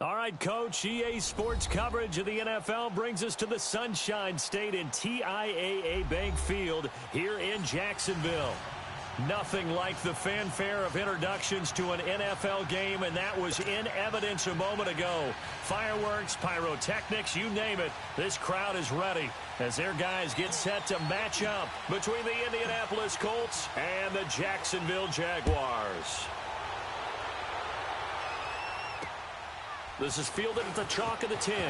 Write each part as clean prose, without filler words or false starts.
All right, Coach, EA Sports coverage of the NFL brings us to the Sunshine State in TIAA Bank Field here in Jacksonville. Nothing like the fanfare of introductions to an NFL game, and that was in evidence a moment ago. Fireworks, pyrotechnics, you name it, this crowd is ready as their guys get set to match up between the Indianapolis Colts and the Jacksonville Jaguars. This is fielded at the chalk of the 10. And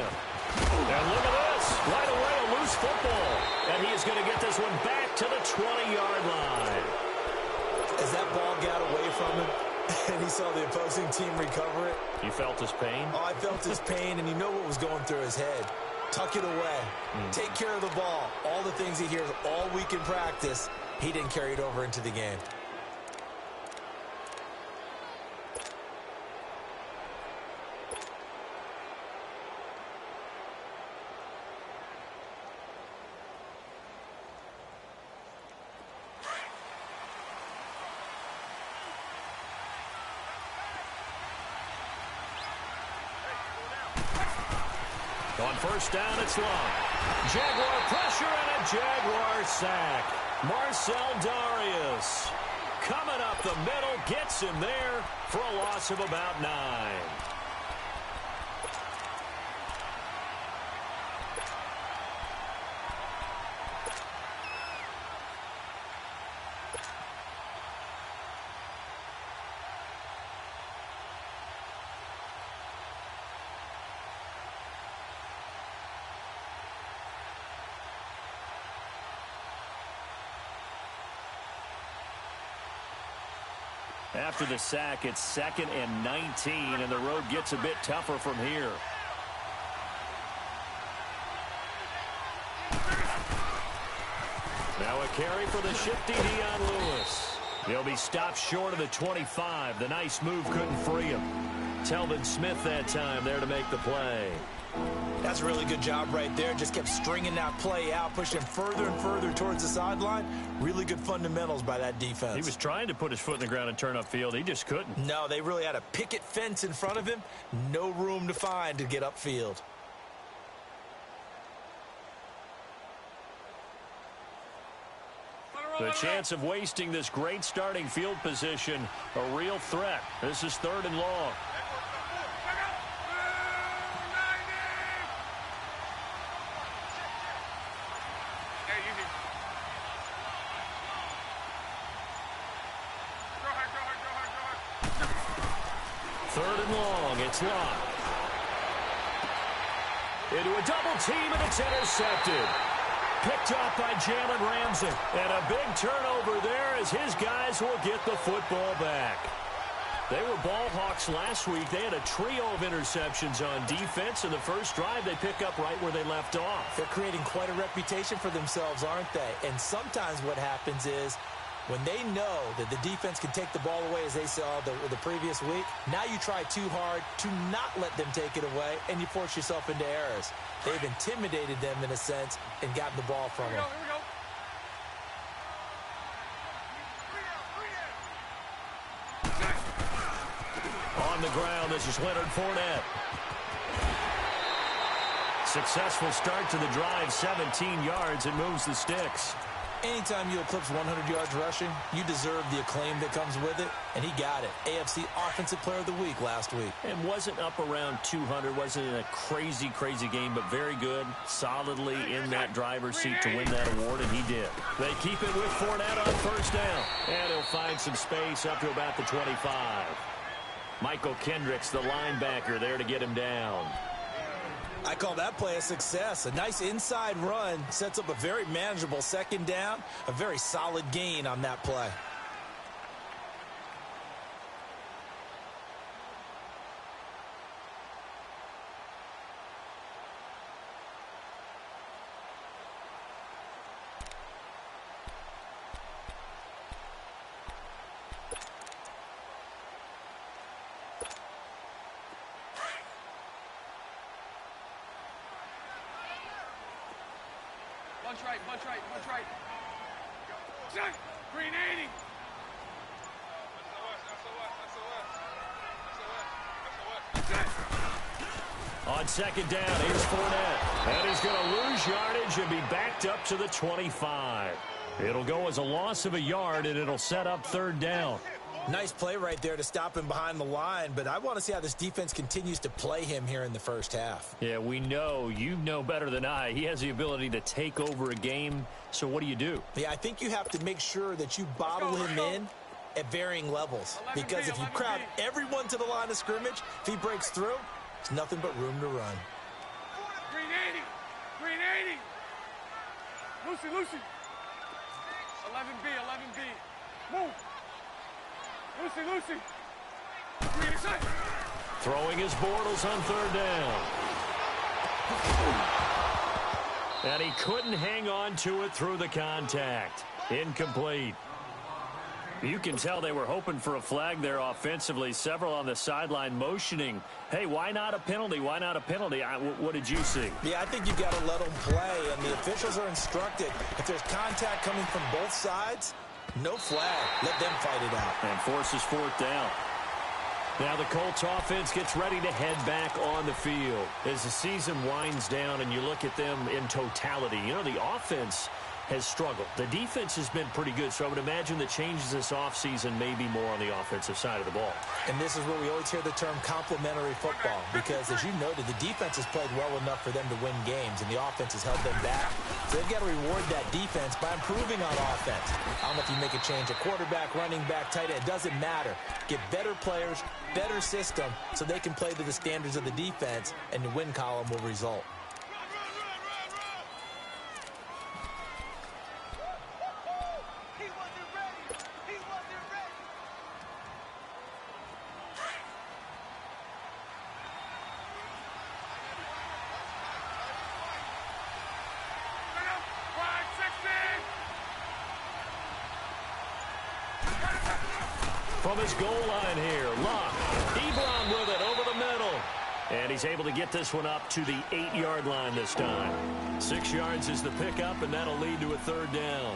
look at this. Right away, a loose football. And he is going to get this one back to the 20-yard line. As that ball got away from him and he saw the opposing team recover it. You felt his pain? Oh, I felt his pain, and you know what was going through his head. Tuck it away. Take care of the ball. All the things he hears all week in practice, he didn't carry it over into the game. On first down, it's long. Jaguar pressure and a Jaguar sack. Marcel Darius coming up the middle, gets him there for a loss of about 9. After the sack, it's 2nd and 19, and the road gets a bit tougher from here. Now a carry for the shifty Dion Lewis. He'll be stopped short of the 25. The nice move couldn't free him. Telvin Smith that time there to make the play. That's a really good job right there. Just kept stringing that play out, pushing further and further towards the sideline. Really good fundamentals by that defense. He was trying to put his foot in the ground and turn upfield. He just couldn't. No, they really had a picket fence in front of him. No room to find to get upfield. The chance of wasting this great starting field position, a real threat. This is 3rd and long. It's locked. Into a double team, and it's intercepted. Picked off by Jalen Ramsey. And a big turnover there as his guys will get the football back. They were ball hawks last week. They had a trio of interceptions on defense. In the first drive, they pick up right where they left off. They're creating quite a reputation for themselves, aren't they? And sometimes what happens is, when they know that the defense can take the ball away, as they saw the previous week, now you try too hard to not let them take it away, and you force yourself into errors. They've intimidated them in a sense and gotten the ball from them. On the ground, this is Leonard Fournette. Successful start to the drive, 17 yards, and moves the sticks. Anytime you eclipse 100 yards rushing, you deserve the acclaim that comes with it, and he got it. AFC Offensive Player of the Week last week. And wasn't up around 200, wasn't in a crazy game, but very good, solidly in that driver's seat to win that award, and he did. They keep it with Fournette on first down, and he'll find some space up to about the 25. Michael Kendricks, the linebacker, there to get him down. I call that play a success. A nice inside run sets up a very manageable 2nd down, a very solid gain on that play. Bunch right. Green 80. On second down, here's Fournette. And he's going to lose yardage and be backed up to the 25. It'll go as a loss of a yard, and it'll set up third down. Nice play right there to stop him behind the line, but I want to see how this defense continues to play him here in the first half. Yeah, we know. You know better than I. He has the ability to take over a game, so what do? Yeah, I think you have to make sure that you bottle him in at varying levels, because if you crowd everyone to the line of scrimmage, if he breaks through, there's nothing but room to run. Green 80. Green 80. Lucy. 11B. Move. Lucy. Green side. Throwing his Bortles on third down. And he couldn't hang on to it through the contact. Incomplete. You can tell they were hoping for a flag there offensively. Several on the sideline motioning, hey, why not a penalty? Why not a penalty? What did you see? Yeah, I think you've got to let them play, and the officials are instructed. If there's contact coming from both sides, no flag. Let them fight it out. And forces fourth down. Now the Colts offense gets ready to head back on the field. As the season winds down and you look at them in totality, you know, the offense has struggled. The defense has been pretty good, so I would imagine the changes this offseason may be more on the offensive side of the ball. And this is where we always hear the term complementary football, because as you noted, the defense has played well enough for them to win games, and the offense has held them back. So they've got to reward that defense by improving on offense. I don't know if you make a change, a quarterback, running back, tight end, it doesn't matter. Get better players, better system, so they can play to the standards of the defense, and the win column will result. From his goal line here, Luck. Ebron with it over the middle. And he's able to get this one up to the 8-yard line this time. 6 yards is the pickup, and that'll lead to a third down.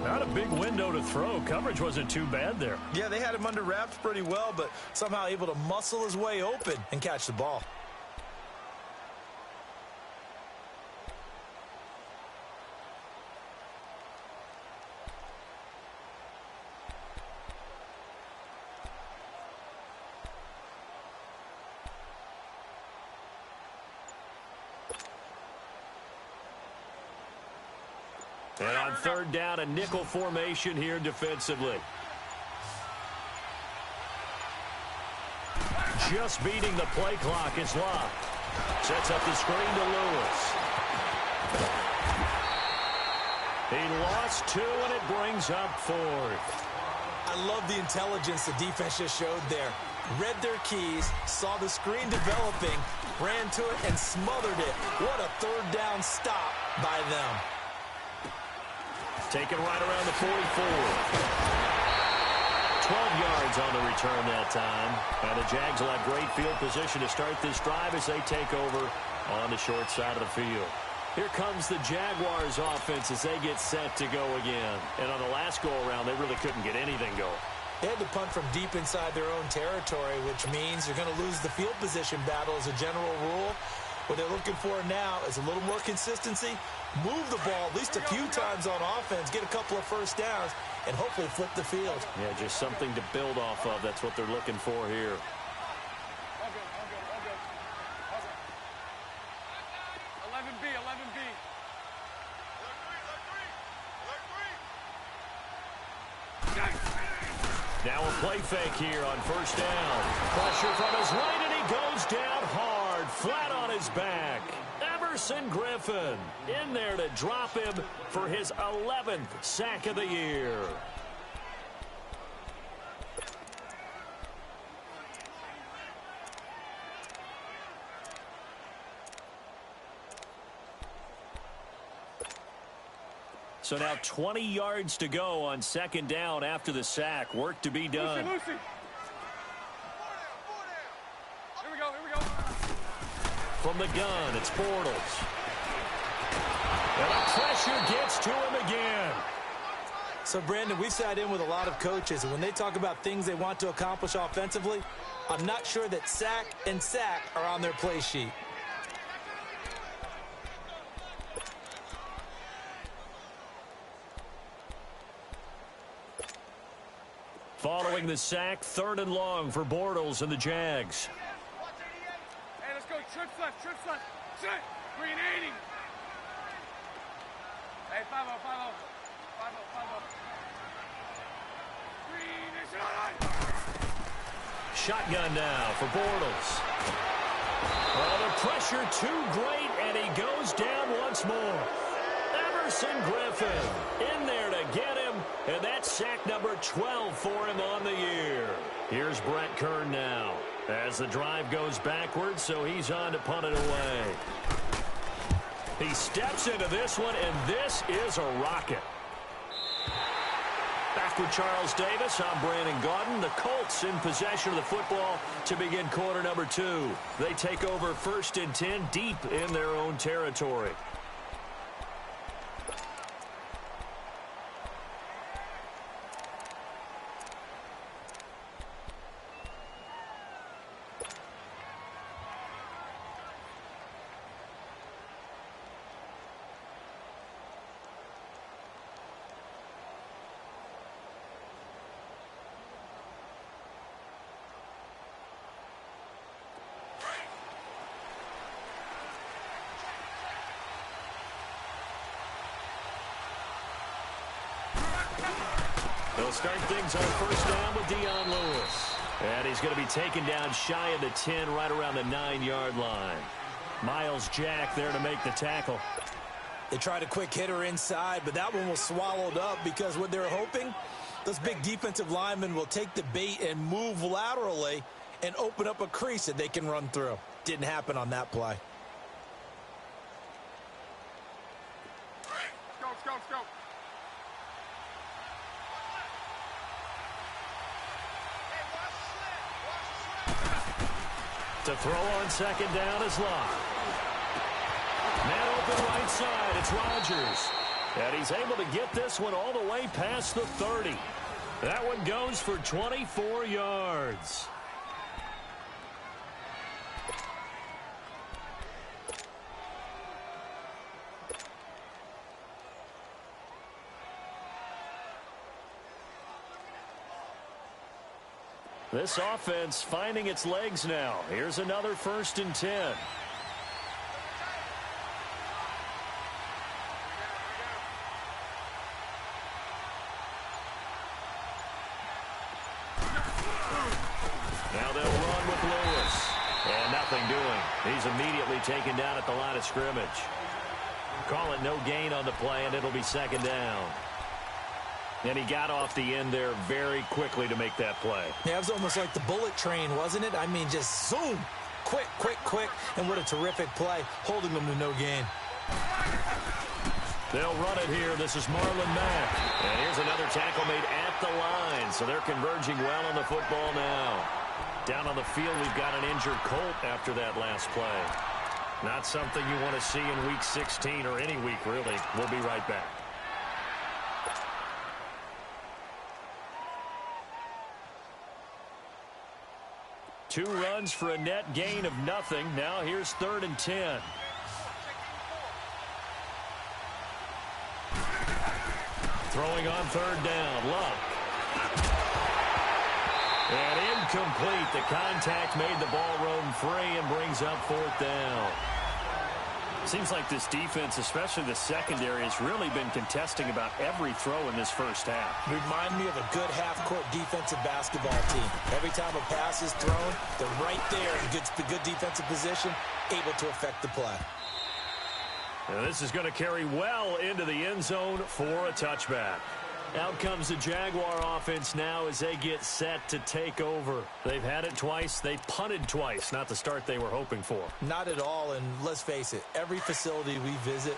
Not a big window to throw. Coverage wasn't too bad there. Yeah, they had him under wraps pretty well, but somehow able to muscle his way open and catch the ball. And on third down, a nickel formation here defensively. Just beating the play clock is Love. Sets up the screen to Lewis. He lost 2, and it brings up 4th. I love the intelligence the defense just showed there. Read their keys, saw the screen developing, ran to it, and smothered it. What a third down stop by them. Taken right around the 44. 12 yards on the return that time. And the Jags will have great field position to start this drive as they take over on the short side of the field. Here comes the Jaguars offense as they get set to go again. And on the last go-around, they really couldn't get anything going. They had to punt from deep inside their own territory, which means they're going to lose the field position battle as a general rule. What they're looking for now is a little more consistency, move the ball at least a few times on offense, get a couple of first downs, and hopefully flip the field. Yeah, just something to build off of. That's what they're looking for here. All good. 11B. Now a play fake here on first down. Pressure from his right, and he goes down hard, flat on his back. Emerson Griffin in there to drop him for his 11th sack of the year. So now 20 yards to go on second down after the sack. Work to be done. Lucy. Here we go. From the gun, it's Bortles. And the pressure gets to him again. So, Brandon, we've sat in with a lot of coaches, and when they talk about things they want to accomplish offensively, I'm not sure that sack and sack are on their play sheet. Following the sack, 3rd and long for Bortles and the Jags. Hey, let's go. Trips left. Sit. Green 80. Hey, 5-0. Green is on. Shotgun now for Bortles. Well, the pressure too great, and he goes down once more. Emerson Griffin in there to get him, and that's sack number 12 for him on the year. Here's Brett Kern now as the drive goes backwards, so he's on to punt it away. He steps into this one, and this is a rocket. Back with Charles Davis, I'm Brandon Gaudin. The Colts in possession of the football to begin quarter number 2. They take over 1st and 10 deep in their own territory. They'll start things on 1st down with Dion Lewis. And he's going to be taken down shy of the 10, right around the 9-yard line. Miles Jack there to make the tackle. They tried a quick hitter inside, but that one was swallowed up because what they're hoping, those big defensive linemen will take the bait and move laterally and open up a crease that they can run through. Didn't happen on that play. Let's go. To throw on 2nd down is Locke. Man open right side, it's Rodgers. And he's able to get this one all the way past the 30. That one goes for 24 yards. This offense finding its legs now. Here's another 1st and 10. Now they'll run with Lewis. And nothing doing. He's immediately taken down at the line of scrimmage. Call it no gain on the play, and it'll be 2nd down. And he got off the end there very quickly to make that play. Yeah, it was almost like the bullet train, wasn't it? I mean, just zoom. Quick. And what a terrific play, holding them to no gain. They'll run it here. This is Marlon Mack. And here's another tackle made at the line. So they're converging well on the football now. Down on the field, we've got an injured Colt after that last play. Not something you want to see in Week 16 or any week, really. We'll be right back. Two runs for a net gain of nothing. Now here's 3rd and 10. Throwing on 3rd down, Luck. And incomplete. The contact made the ball roam free and brings up 4th down. Seems like this defense, especially the secondary, has really been contesting about every throw in this first half. Remind me of a good half-court defensive basketball team. Every time a pass is thrown, they're right there in the good defensive position, able to affect the play. And this is going to carry well into the end zone for a touchback. Out comes the Jaguar offense now as they get set to take over. They've had it twice. They punted twice. Not the start they were hoping for. Not at all, and let's face it, every facility we visit,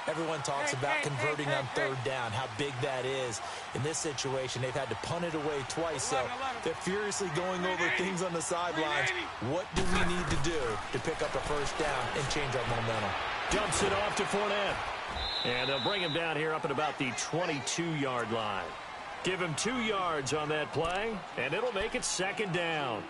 everyone talks about converting on 3rd down, how big that is. In this situation, they've had to punt it away twice, so they're furiously going over things on the sidelines. What do we need to do to pick up a 1st down and change our momentum? Dumps it off to Fournette. And they'll bring him down here up at about the 22-yard line. Give him 2 yards on that play, and it'll make it 2nd down.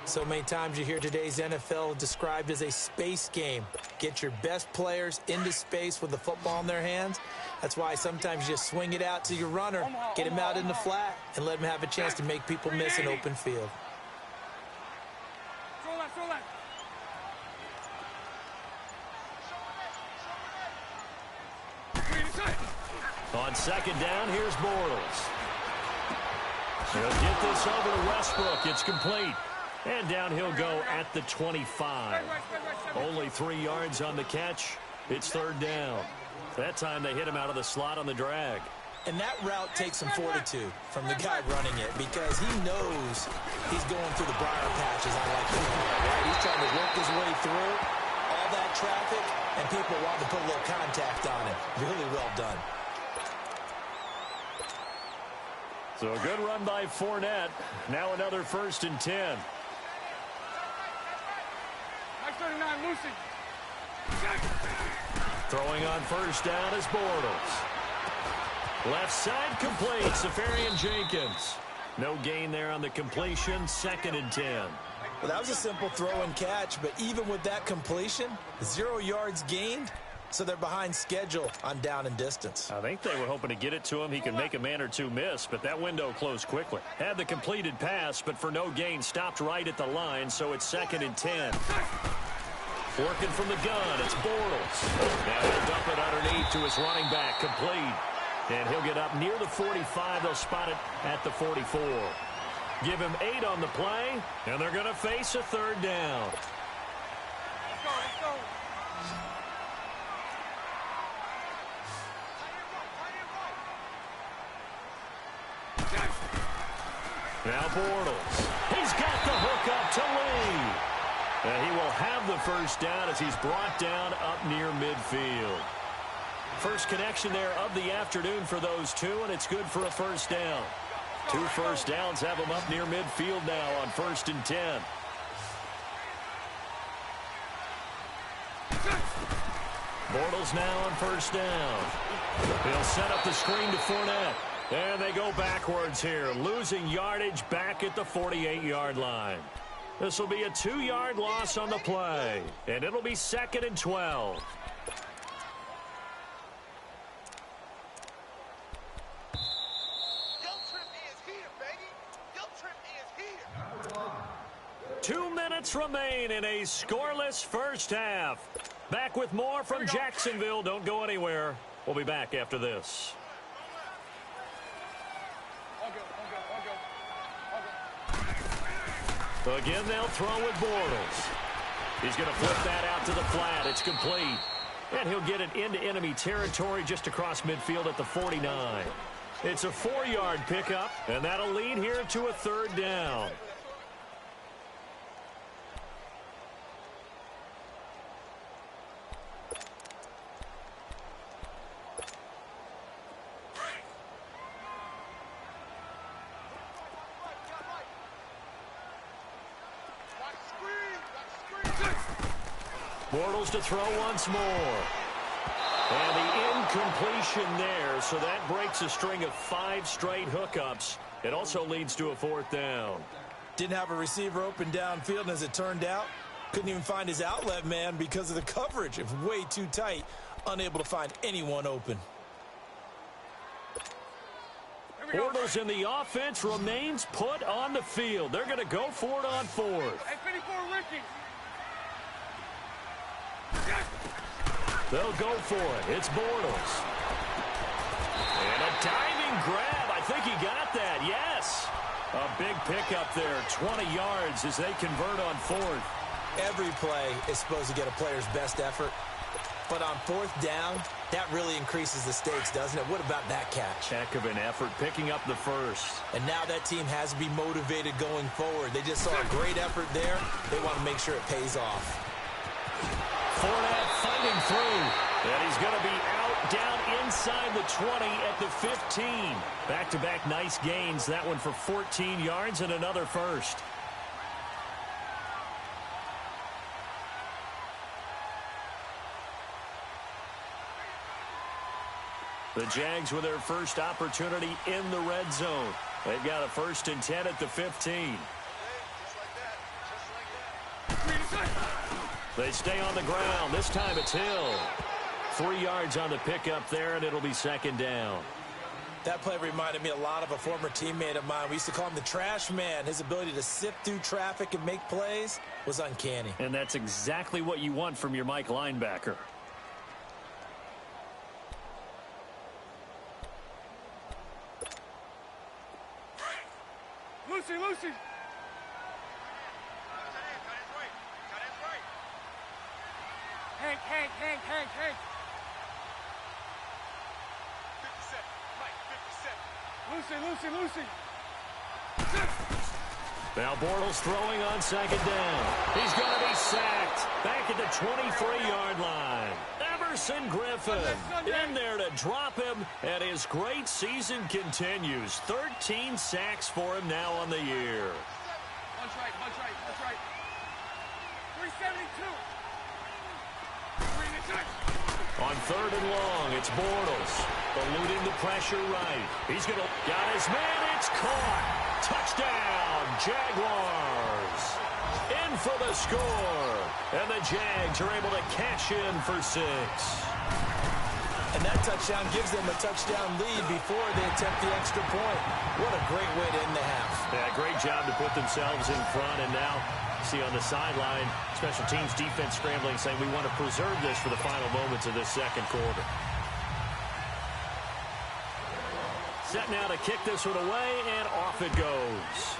So many times you hear today's NFL described as a space game. Get your best players into space with the football in their hands. That's why sometimes you just swing it out to your runner, get him out in the flat, and let him have a chance to make people miss an open field. On second down, here's Bortles. He'll get this over to Westbrook. It's complete. And down he'll go at the 25. Only 3 yards on the catch. It's third down. That time they hit him out of the slot on the drag. And that route takes some fortitude from the guy running it because he knows he's going through the briar patches. I like to call it, right? He's trying to work his way through all that traffic, and people want to put a little contact on it. Really well done. So a good run by Fournette. Now another 1st and 10. Throwing on first down is Bortles. Left side complete. Safarian Jenkins. No gain there on the completion. 2nd and 10. Well, that was a simple throw and catch, but even with that completion, 0 yards gained, so they're behind schedule on down and distance. I think they were hoping to get it to him. He can make a man or two miss, but that window closed quickly. Had the completed pass, but for no gain, stopped right at the line, so it's 2nd and 10. Working from the gun, it's Bortles. Now he'll dump it underneath to his running back, complete. And he'll get up near the 45. They'll spot it at the 44. Give him 8 on the play, and they're going to face a third down. Let's go. Now Bortles. He's got the hook up to Lee. And he will have the first down as he's brought down up near midfield. First connection there of the afternoon for those two, and it's good for a first down. 2 first downs have them up near midfield now on 1st and 10. Bortles now on first down. He'll set up the screen to Fournette. And they go backwards here, losing yardage back at the 48-yard line. This will be a 2-yard loss on the play, and it'll be 2nd and 12. Guilt trip is here, baby. Guilt trip is here. 2 minutes remain in a scoreless first half. Back with more from Jacksonville. Don't go anywhere. We'll be back after this. Again, they'll throw with Bortles. He's going to flip that out to the flat. It's complete. And he'll get it into enemy territory just across midfield at the 49. It's a 4-yard pickup, and that'll lead here to a third down. Bortles to throw once more. And the incompletion there, so that breaks a string of 5 straight hookups. It also leads to a 4th down. Didn't have a receiver open downfield, and as it turned out, couldn't even find his outlet man because of the coverage. It was way too tight, unable to find anyone open. Bortles in the offense remains put on the field. They're going to go for it on 4th. Hey, 54 Ricky. They'll go for it. It's Bortles. And a diving grab. I think he got that. Yes. A big pickup there. 20 yards as they convert on 4th. Every play is supposed to get a player's best effort. But on 4th down, that really increases the stakes, doesn't it? What about that catch? Heck of an effort picking up the first. And now that team has to be motivated going forward. They just saw a great effort there. They want to make sure it pays off. Fournette fighting through. And he's going to be out down inside the 20 at the 15. Back-to-back nice gains. That one for 14 yards and another first. The Jags with their first opportunity in the red zone. They've got a 1st and 10 at the 15. Just like that. They stay on the ground. This time it's Hill. 3 yards on the pickup there, and it'll be second down. That play reminded me a lot of a former teammate of mine. We used to call him the trash man. His ability to sift through traffic and make plays was uncanny. And that's exactly what you want from your Mike linebacker. Lucy, Lucy. Hank. 57. Mike, 57. Lucy. Now Bortles throwing on second down. He's going to be sacked back at the 23-yard line. Everson Griffin in there to drop him, and his great season continues. 13 sacks for him now on the year. Bunch right. 372. On third and long, it's Bortles eluding the pressure right. He's going to got his man. It's caught. Touchdown, Jaguars. In for the score. And the Jags are able to cash in for 6. And that touchdown gives them a touchdown lead before they attempt the extra point. What a great way to end the half. Yeah, great job to put themselves in front. And now, see on the sideline, special teams defense scrambling, saying we want to preserve this for the final moments of this second quarter. Set now to kick this one away, and off it goes.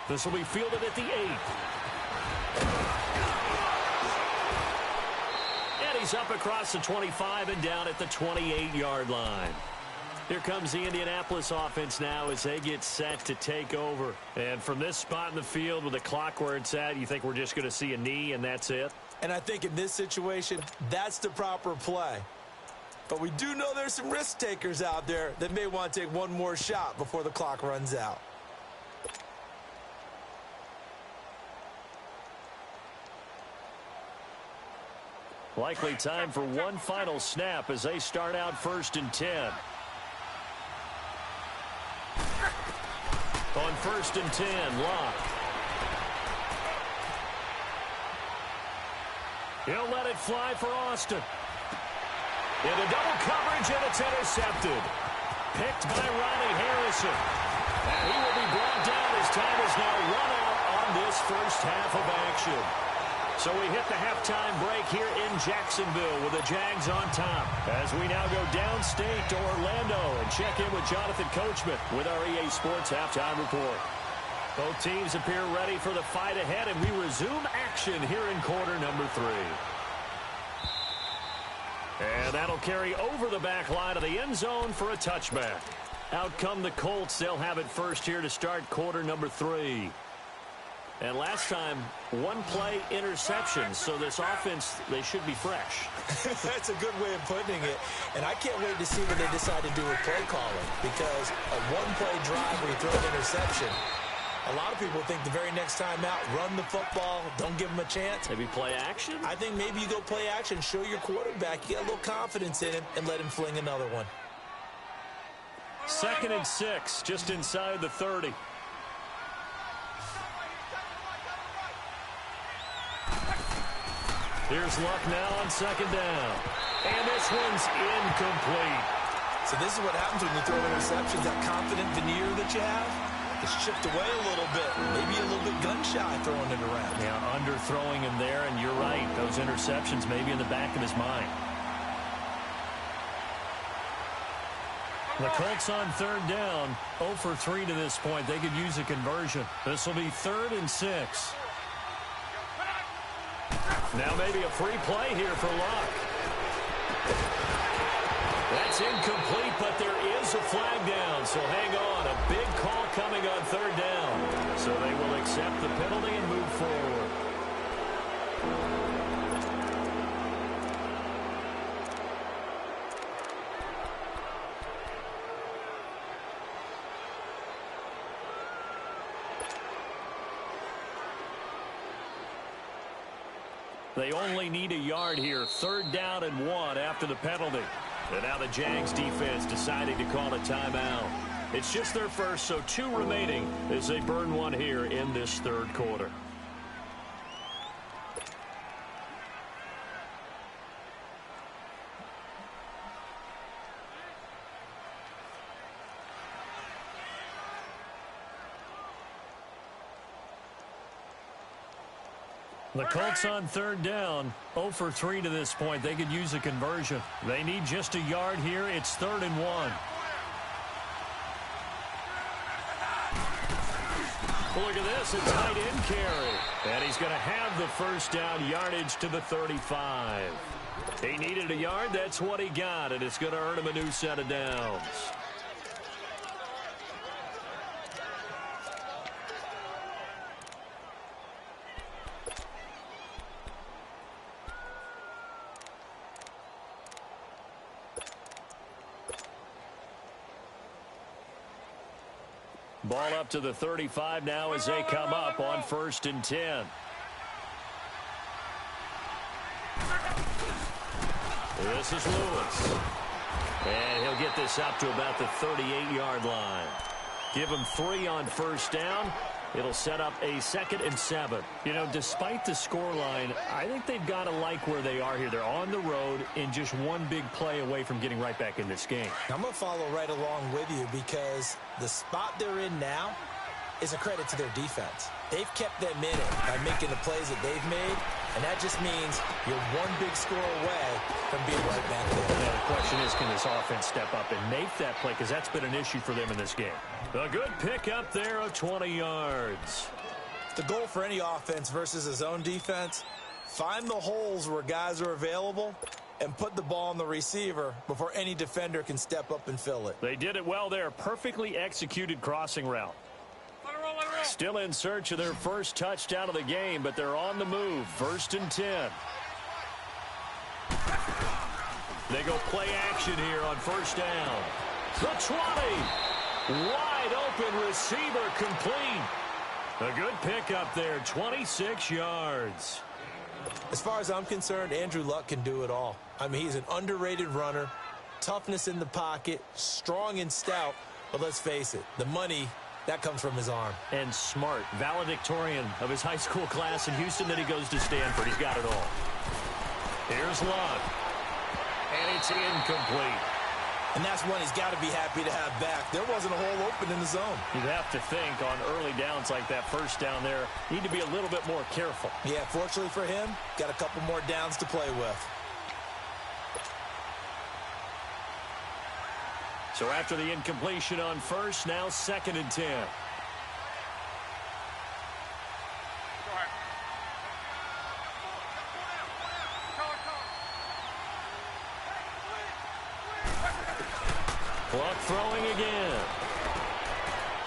This will be fielded at the 8. And he's up across the 25 and down at the 28-yard line. Here comes the Indianapolis offense now as they get set to take over. And from this spot in the field with the clock where it's at, you think we're just going to see a knee and that's it? And I think in this situation, that's the proper play. But we do know there's some risk takers out there that may want to take one more shot before the clock runs out. Likely time for one final snap as they start out 1st and 10. On 1st and 10, Locke. He'll let it fly for Austin. Into double coverage, and it's intercepted. Picked by Ronnie Harrison. And he will be brought down as time is now run out on this first half of action. So we hit the halftime break here in Jacksonville with the Jags on top. As we now go downstate to Orlando and check in with Jonathan Coachman with our EA Sports Halftime Report. Both teams appear ready for the fight ahead, and we resume action here in quarter number 3. And that'll carry over the back line of the end zone for a touchback. Out come the Colts. They'll have it first here to start quarter number 3. And last time, one play interception. So this offense, they should be fresh. That's a good way of putting it. And I can't wait to see what they decide to do with play calling. Because a one-play drive where you throw an interception, a lot of people think the very next time out, run the football, don't give them a chance. Maybe play action? I think maybe you go play action, show your quarterback, you get a little confidence in him, and let him fling another one. 2nd and 6, just inside the 30. Here's Luck now on 2nd down. And this one's incomplete. So this is what happens when you throw interceptions. That confident veneer that you have, it's chipped away a little bit. Maybe a little bit gun-shy throwing it around. Yeah, underthrowing him there, and you're right. Those interceptions may be in the back of his mind. The Colts on 3rd down, 0 for 3 to this point. They could use a conversion. This will be 3rd and 6. Now maybe a free play here for Luck. That's incomplete, but there is a flag down, so hang on. A big call coming on 3rd down. So they will accept the penalty and move forward. They only need a yard here. 3rd down and 1 after the penalty. And now the Jags defense deciding to call a timeout. It's just their first, so 2 remaining as they burn one here in this third quarter. The Colts on third down, 0 for 3 to this point. They could use a conversion. They need just a yard here. It's 3rd and 1. Look at this, a tight end carry. And he's going to have the first down yardage to the 35. He needed a yard. That's what he got, and it's going to earn him a new set of downs. Ball up to the 35 now as they come up on 1st and 10. This is Lewis. And he'll get this up to about the 38-yard line. Give him 3 on 1st down. It'll set up a 2nd and 7. You know, despite the scoreline, I think they've got to like where they are here. They're on the road and just one big play away from getting right back in this game. I'm going to follow right along with you because the spot they're in now is a credit to their defense. They've kept them in it by making the plays that they've made, and that just means you're one big score away from being right back there. Now, the question is, can this offense step up and make that play? Because that's been an issue for them in this game. A good pick up there of 20 yards. The goal for any offense versus his own defense, find the holes where guys are available and put the ball on the receiver before any defender can step up and fill it. They did it well there. Perfectly executed crossing route. Still in search of their first touchdown of the game, but they're on the move. 1st and 10. They go play action here on 1st down. The 20. Wide open receiver complete. A good pickup there, 26 yards. As far as I'm concerned, Andrew Luck can do it all. I mean, he's an underrated runner, toughness in the pocket, strong and stout, but let's face it, the money, that comes from his arm. And smart, valedictorian of his high school class in Houston, then he goes to Stanford. He's got it all. Here's Luck. And it's incomplete. And that's one he's got to be happy to have back. There wasn't a hole open in the zone. You'd have to think on early downs like that 1st down there, need to be a little bit more careful. Yeah, fortunately for him, got a couple more downs to play with. So after the incompletion on 1st, now 2nd and 10. Clock throwing again.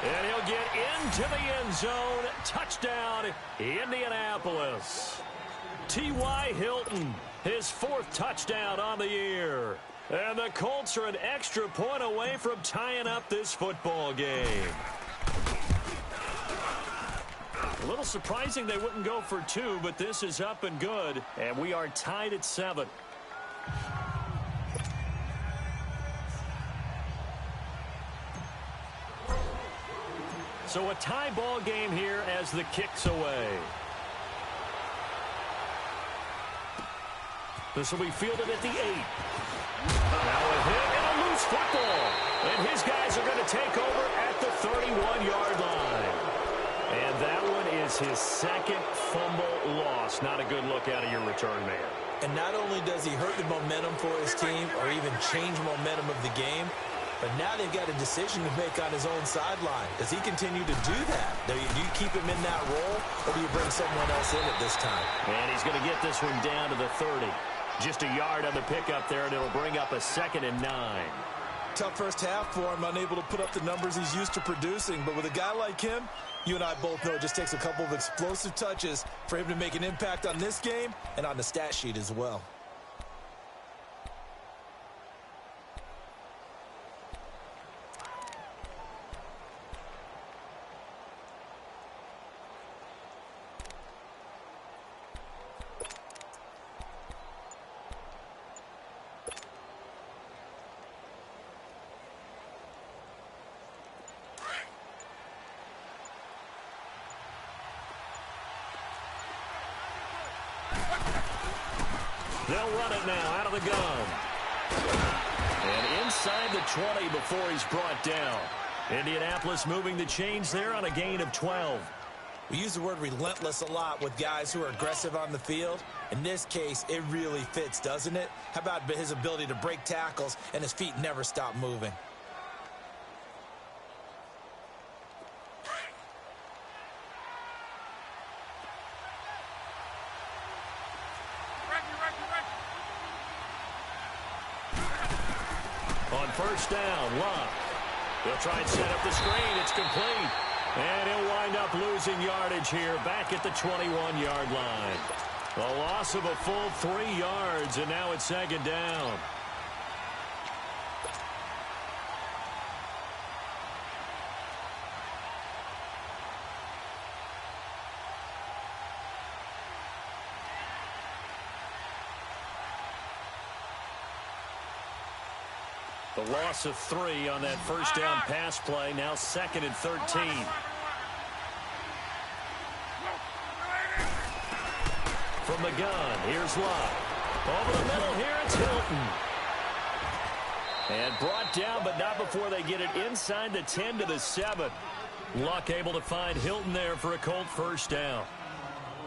And he'll get into the end zone. Touchdown, Indianapolis. T.Y. Hilton, his 4th touchdown on the year. And the Colts are an extra point away from tying up this football game. A little surprising they wouldn't go for 2, but this is up and good. And we are tied at 7. So a tie ball game here as the kick's away. This will be fielded at the 8. Now a hit and a loose football. And his guys are going to take over at the 31-yard line. And that one is his 2nd fumble loss. Not a good look out of your return man. And not only does he hurt the momentum for his team or even change momentum of the game, but now they've got a decision to make on his own sideline. Does he continue to do that? Do you keep him in that role, or do you bring someone else in at this time? And he's going to get this one down to the 30. Just a yard on the pickup there, and it'll bring up a 2nd and 9. Tough first half for him, unable to put up the numbers he's used to producing. But with a guy like him, you and I both know it just takes a couple of explosive touches for him to make an impact on this game and on the stat sheet as well. They'll run it now out of the gun. And inside the 20 before he's brought down. Indianapolis moving the chains there on a gain of 12. We use the word relentless a lot with guys who are aggressive on the field. In this case, it really fits, doesn't it? How about his ability to break tackles and his feet never stop moving? On first down, Locke. He'll try and set up the screen. It's complete. And he'll wind up losing yardage here back at the 21-yard line. A loss of a full 3 yards, and now it's second down. The loss of 3 on that first down pass play. Now second and 13. From the gun, here's Locke. Over the middle here, it's Hilton. And brought down, but not before they get it inside the 10 to the 7. Locke able to find Hilton there for a Colt first down.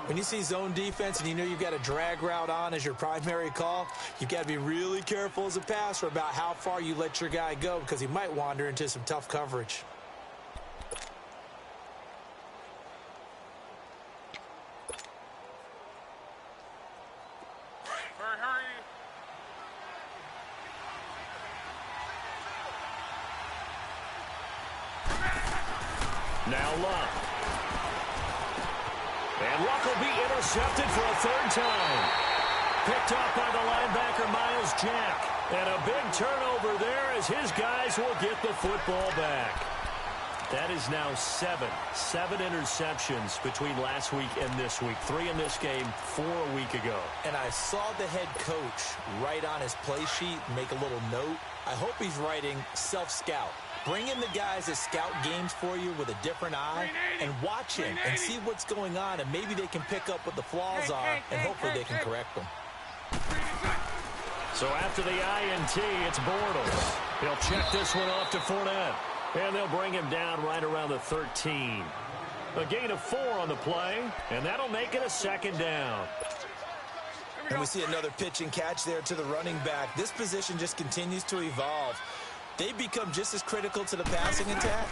When you see zone defense and you know you've got a drag route on as your primary call, you've got to be really careful as a passer about how far you let your guy go because he might wander into some tough coverage. Now Locke. And Locke will be intercepted for a third time. Picked up by the linebacker, Miles Jack. And a big turnover there as his guys will get the football back. That is now 7 interceptions between last week and this week. 3 in this game, 4 a week ago. And I saw the head coach write on his play sheet, make a little note. I hope he's writing self-scout. Bring in the guys that scout games for you with a different eye and watch him and see what's going on, and maybe they can pick up what the flaws are, and hopefully they can correct them. So after the INT, it's Bortles. He'll check this one off to Fournette. And they'll bring him down right around the 13. A gain of 4 on the play, and that'll make it a second down. And we see another pitch and catch there to the running back. This position just continues to evolve. They become just as critical to the passing attack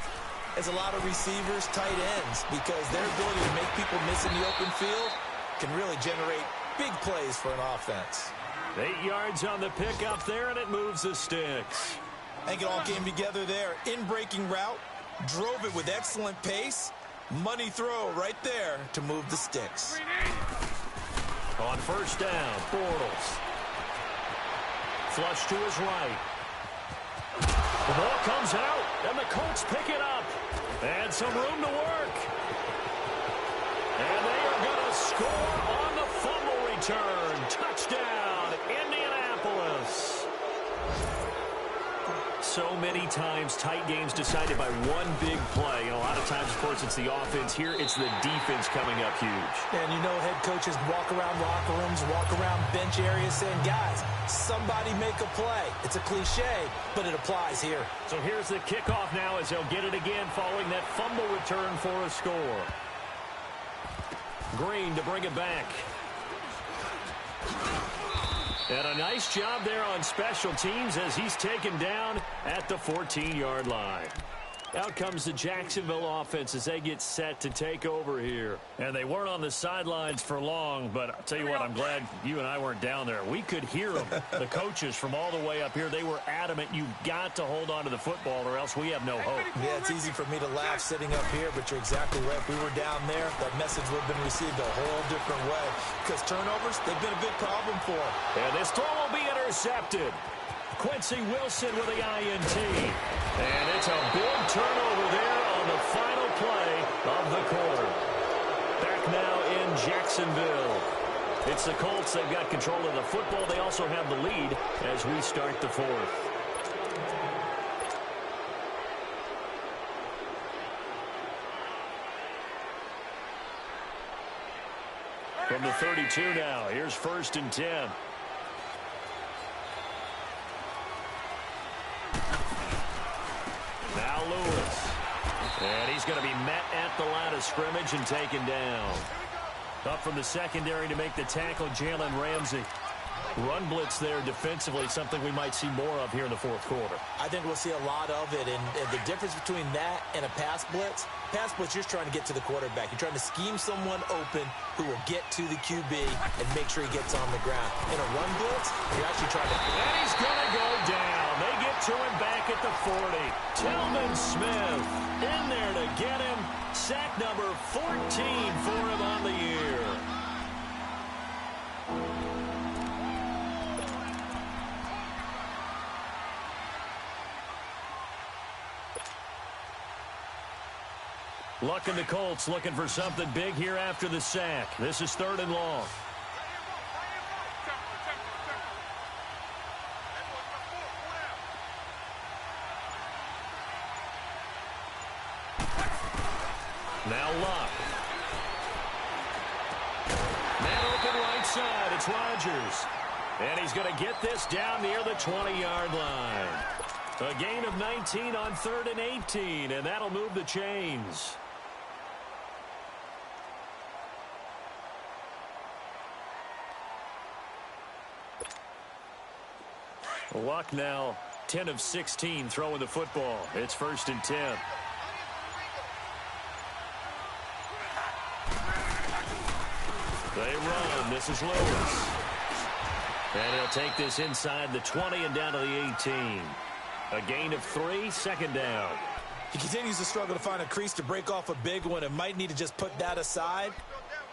as a lot of receivers, tight ends, because their ability to make people miss in the open field can really generate big plays for an offense. 8 yards on the pickup there, and it moves the sticks. I think it all came together there. In-breaking route, drove it with excellent pace. Money throw right there to move the sticks. On first down, Bortles. Flush to his right. The ball comes out, and the Colts pick it up. And some room to work. And they are going to score on the fumble return. Touchdown, Indianapolis. So many times, tight games decided by one big play. A lot of times, of course, it's the offense. Here, it's the defense coming up huge. And you know head coaches walk around locker rooms, walk around bench areas saying, guys, somebody make a play. It's a cliche, but it applies here. So here's the kickoff now as they'll get it again following that fumble return for a score. Green to bring it back. And a nice job there on special teams as he's taken down at the 14-yard line. Out comes the Jacksonville offense as they get set to take over here. And they weren't on the sidelines for long, but I'll tell you what, I'm glad you and I weren't down there. We could hear them, the coaches from all the way up here. They were adamant, you've got to hold on to the football or else we have no hope. Yeah, it's easy for me to laugh sitting up here, but you're exactly right. If we were down there, that message would have been received a whole different way. Because turnovers, they've been a big problem for them. And this throw will be intercepted. Quincy Wilson with the INT. And it's a big turnover there on the final play of the quarter. Back now in Jacksonville. It's the Colts. They've got control of the football. They also have the lead as we start the fourth. From the 32 now, here's 1st and 10. Now Lewis. And he's going to be met at the line of scrimmage and taken down. Up from the secondary to make the tackle, Jalen Ramsey. Run blitz there defensively, something we might see more of here in the 4th quarter. I think we'll see a lot of it, and the difference between that and a pass blitz, you're just trying to get to the quarterback. You're trying to scheme someone open who will get to the QB and make sure he gets on the ground. In a run blitz, you're actually trying to... And he's going to go down. They get to him back at the 40. Tillman Smith in there to get him. Sack number 14 for him on the year. Luck and the Colts looking for something big here after the sack. This is 3rd and long. Now Luck. Man open right side. It's Rodgers. And he's going to get this down near the 20-yard line. A gain of 19 on 3rd and 18, and that'll move the chains. Luck now 10 of 16 throwing the football. It's 1st and 10. They run. This is Lewis. And he'll take this inside the 20 and down to the 18. A gain of 3, 2nd down. He continues to struggle to find a crease to break off a big one and might need to just put that aside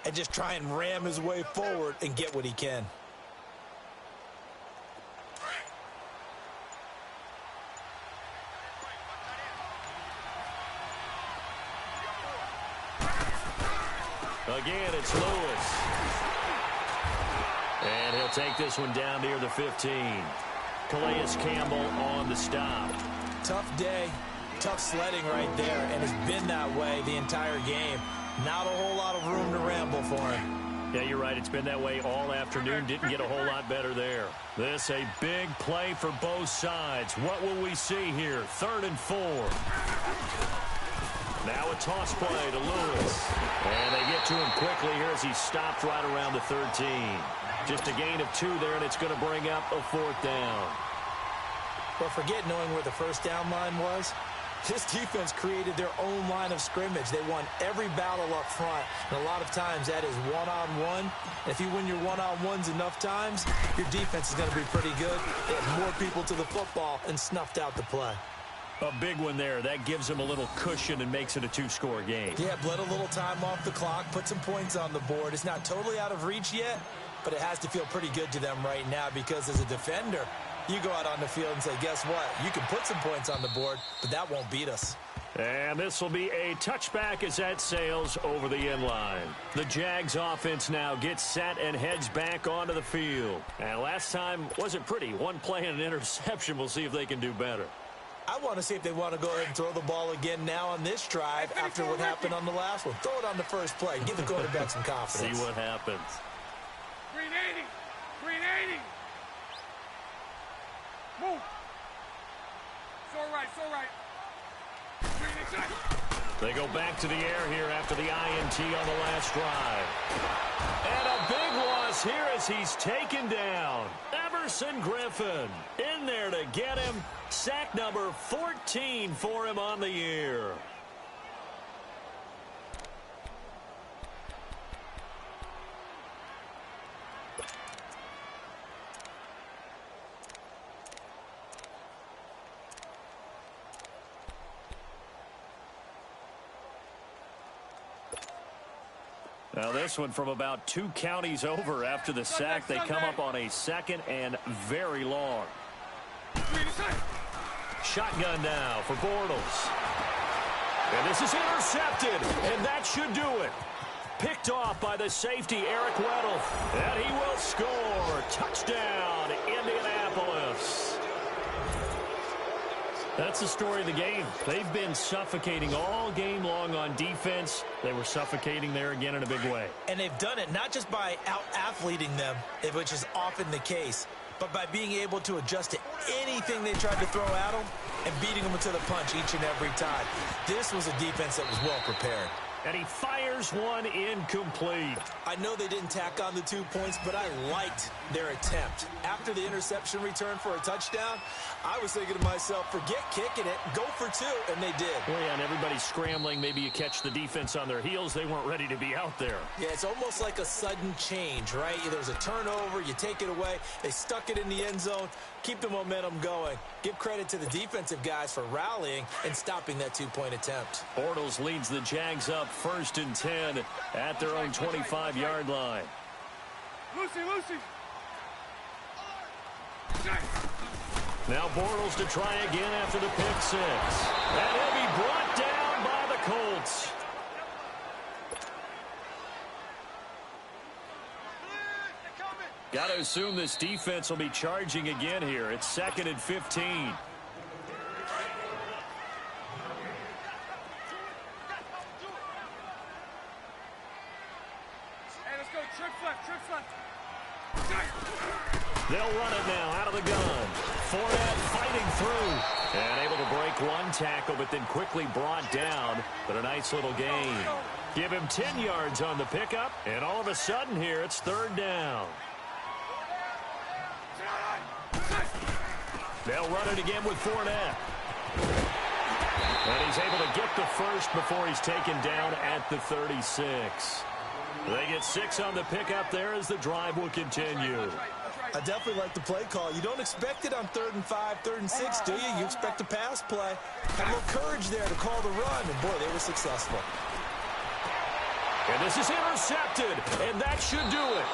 and just try and ram his way forward and get what he can. Again, it's Lewis. And he'll take this one down near the 15. Calais Campbell on the stop. Tough day, tough sledding right there, and it's been that way the entire game. Not a whole lot of room to ramble for him. Yeah, you're right. It's been that way all afternoon. Didn't get a whole lot better there. This a big play for both sides. What will we see here? 3rd and 4. Now a toss play to Lewis. And they get to him quickly here as he stopped right around the 13. Just a gain of 2 there, and it's going to bring up a 4th down. But forget knowing where the 1st down line was. This defense created their own line of scrimmage. They won every battle up front, and a lot of times that is one-on-one. And if you win your one-on-ones enough times, your defense is going to be pretty good. They have more people to the football and snuffed out the play. A big one there. That gives them a little cushion and makes it a 2-score game. Yeah, bled a little time off the clock, put some points on the board. It's not totally out of reach yet, but it has to feel pretty good to them right now because as a defender, you go out on the field and say, guess what? You can put some points on the board, but that won't beat us. And this will be a touchback as that sails over the end line. The Jags offense now gets set and heads back onto the field. And last time wasn't pretty. One play and an interception. We'll see if they can do better. I want to see if they want to go ahead and throw the ball again now on this drive after what happened on the last one. Throw it on the first play. Give the quarterback some confidence. See what happens. Green 80. Green 80. Move. It's all right. It's all right. Green inside. They go back to the air here after the INT on the last drive. And a big loss here as he's taken down. Everson Griffin in there to get him. Sack number 14 for him on the year. Now this one from about 2 counties over after the sack. They come up on a 2nd and very long. Shotgun now for Bortles. And this is intercepted, and that should do it. Picked off by the safety, Eric Weddle. And he will score. Touchdown, Indianapolis. That's the story of the game. They've been suffocating all game long on defense. They were suffocating there again in a big way. And they've done it not just by out-athleting them, which is often the case, but by being able to adjust to anything they tried to throw at them and beating them to the punch each and every time. This was a defense that was well prepared. And he fires one incomplete. I know they didn't tack on the 2 points, but I liked their attempt. After the interception return for a touchdown, I was thinking to myself, forget kicking it, go for 2, and they did. Well, yeah, and everybody's scrambling. Maybe you catch the defense on their heels. They weren't ready to be out there. Yeah, it's almost like a sudden change, right? There's a turnover, you take it away, they stuck it in the end zone, keep the momentum going. Give credit to the defensive guys for rallying and stopping that 2-point attempt. Bortles leads the Jags up 1st and 10 at their own 25-yard line. Lucy. Now Bortles to try again after the pick 6. And he'll be brought down by the Colts. Got to assume this defense will be charging again here. It's 2nd and 15. Hey, let's go. Trips left. They'll run it now out of the gun. Fournette fighting through. And able to break one tackle, but then quickly brought down. But a nice little gain. Give him 10 yards on the pickup. And all of a sudden here, it's 3rd down. They'll run it again with Fournette. And he's able to get the first before he's taken down at the 36. They get 6 on the pickup there as the drive will continue. I definitely like the play call. You don't expect it on 3rd and 5, 3rd and 6, do you? You expect a pass play. Had a little courage there to call the run, and boy, they were successful. And this is intercepted, and that should do it.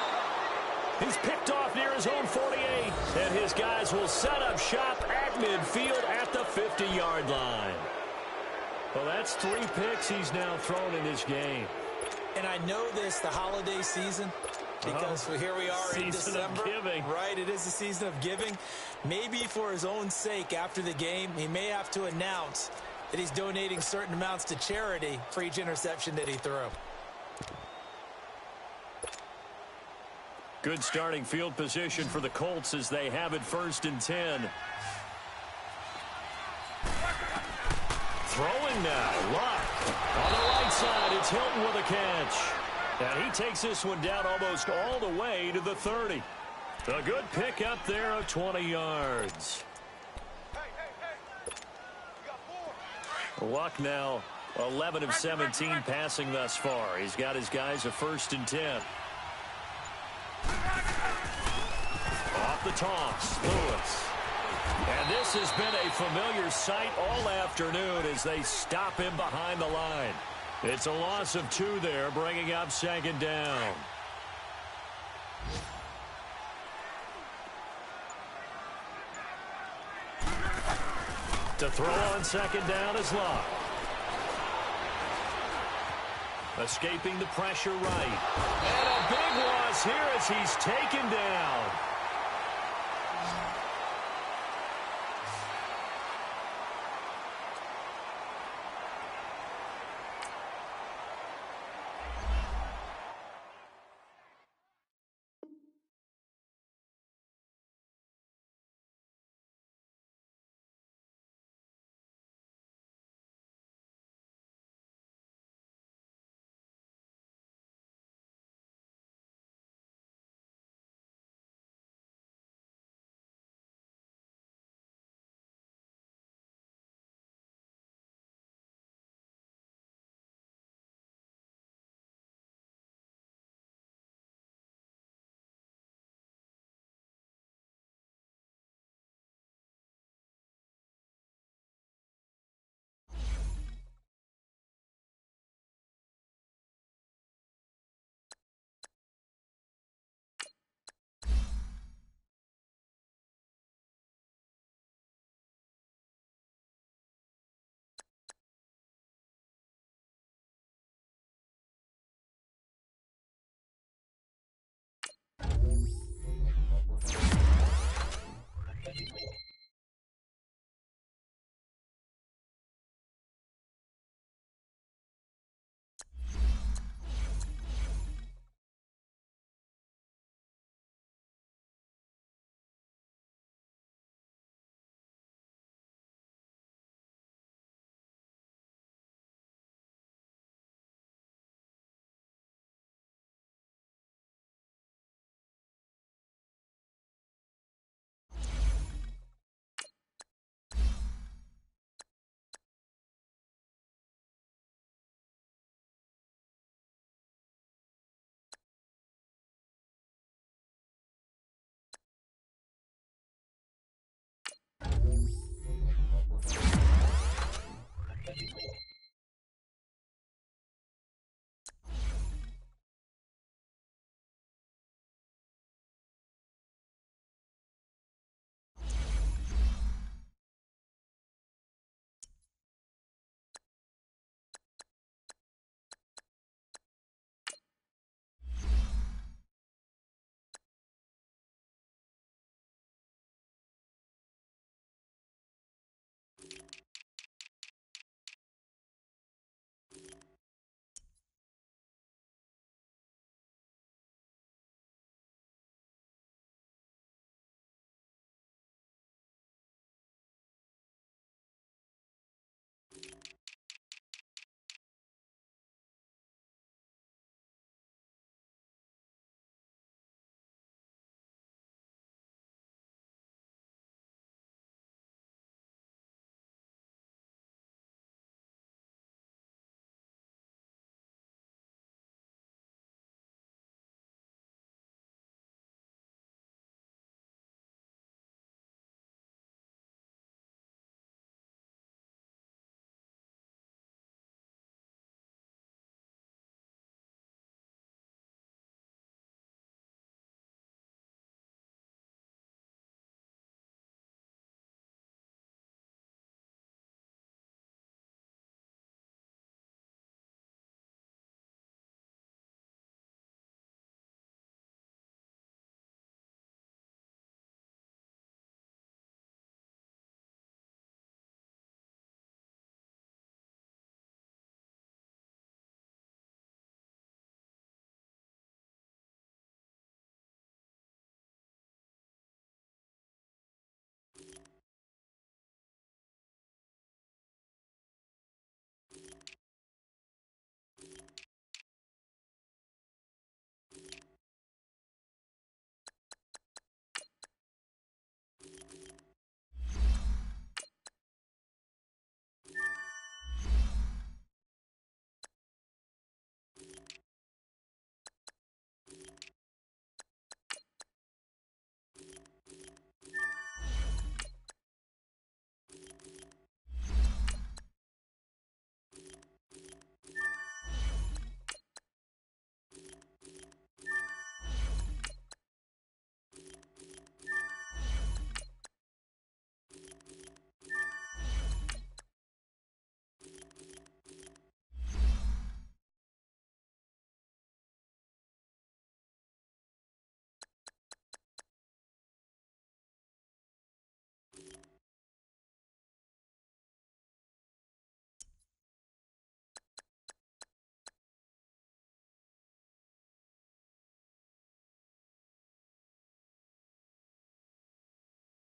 He's picked off near his own 48, and his guys will set up shop at midfield at the 50-yard line. Well, that's 3 picks he's now thrown in this game. And I know this, the holiday season, because here we are in December. Season of giving. Right, it is the season of giving. Maybe for his own sake after the game, he may have to announce that he's donating certain amounts to charity for each interception that he threw. Good starting field position for the Colts as they have it 1st and 10. Throwing now, Luck. On the right side, it's Hilton with a catch. And he takes this one down almost all the way to the 30. A good pick up there of 20 yards. Luck now 11 of 17 passing thus far. He's got his guys a 1st and 10. Off the toss, Lewis. And this has been a familiar sight all afternoon as they stop him behind the line. It's a loss of 2 there, bringing up 2nd down. To throw on 2nd down is Luck. Escaping the pressure right. And a big loss here as he's taken down.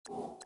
you